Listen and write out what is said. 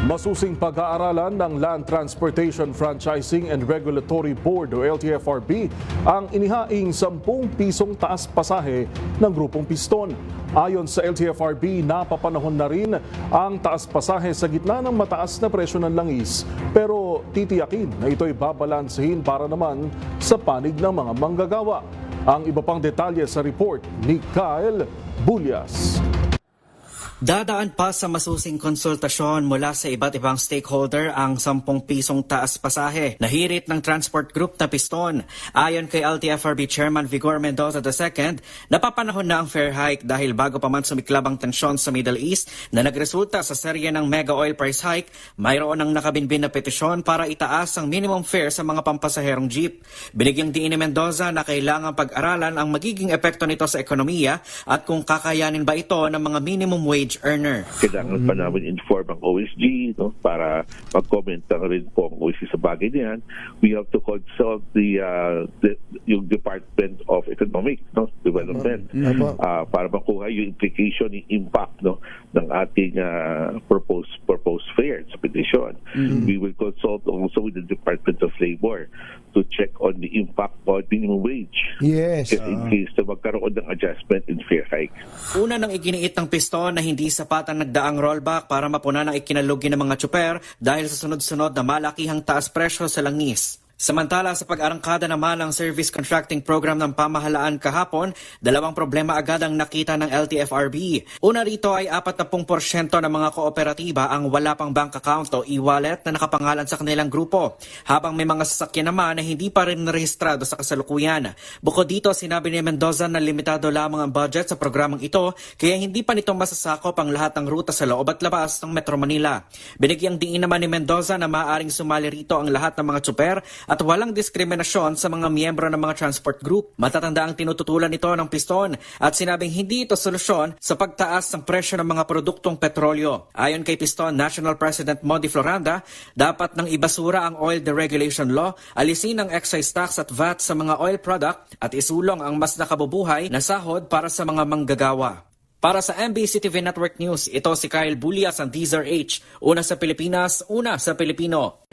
Masusing pag-aaralan ng Land Transportation Franchising and Regulatory Board o LTFRB ang inihaing 10 pisong taas pasahe ng grupong Piston. Ayon sa LTFRB, napapanahon na rin ang taas pasahe sa gitna ng mataas na presyo ng langis. Pero titiyakin na ito'y babalansehin para naman sa panig ng mga manggagawa. Ang iba pang detalye sa report ni Kyle Bulyas. Dadaan pa sa masusing konsultasyon mula sa iba't ibang stakeholder ang 10 pisong taas pasahe na hirit ng transport group na Piston. Ayon kay LTFRB Chairman Vigor Mendoza II, napapanahon na ang fare hike dahil bago pa man sumiklab ang tensyon sa Middle East na nagresulta sa serye ng mega oil price hike, mayroon ng nakabinbin na petisyon para itaas ang minimum fare sa mga pampasaherong jeep. Binigyang diin ni Mendoza na kailangan pag-aralan ang magiging epekto nito sa ekonomiya at kung kakayanin ba ito ng mga minimum wage earner. Kailangan pa namin inform ang OSG para mag-comment na rin po ang OSG sa bagay niyan. We have to consult yung Department of Economic Development para makuha yung implication, yung impact ng ating proposed fare sa petition. We will consult also with the Department of Labor to check on the impact on minimum wage. Yes. In case na magkaroon ng adjustment in fare hike. Una nang iginiit ng Piston na hindi sapat ang nagdaang rollback para mapunan ang ikinalugi ng mga tsuper dahil sa sunod-sunod na malakihang taas presyo sa langis. Samantala sa pag-arangkada naman ng service contracting program ng pamahalaan kahapon, dalawang problema agad ang nakita ng LTFRB. Una rito ay 40% ng mga kooperatiba ang wala pang bank account o e-wallet na nakapangalan sa kanilang grupo, habang may mga sasakyan naman na hindi pa rin narehistrado sa kasalukuyan. Bukod dito, sinabi ni Mendoza na limitado lamang ang budget sa programang ito, kaya hindi pa nito masasakop ang lahat ng ruta sa loob at labas ng Metro Manila. Binigyang diin naman ni Mendoza na maaaring sumali rito ang lahat ng mga tsuper at walang diskriminasyon sa mga miyembro ng mga transport group. Matatanda ang tinututulan nito ng Piston at sinabing hindi ito solusyon sa pagtaas ng presyo ng mga produktong petrolyo. Ayon kay Piston National President Modi Floranda, dapat nang ibasura ang Oil Deregulation Law, alisin ang excise tax at VAT sa mga oil product at isulong ang mas nakabubuhay na sahod para sa mga manggagawa. Para sa MBC TV Network News, ito si Kyle Bulyas ang Deezer H. Una sa Pilipinas, una sa Pilipino.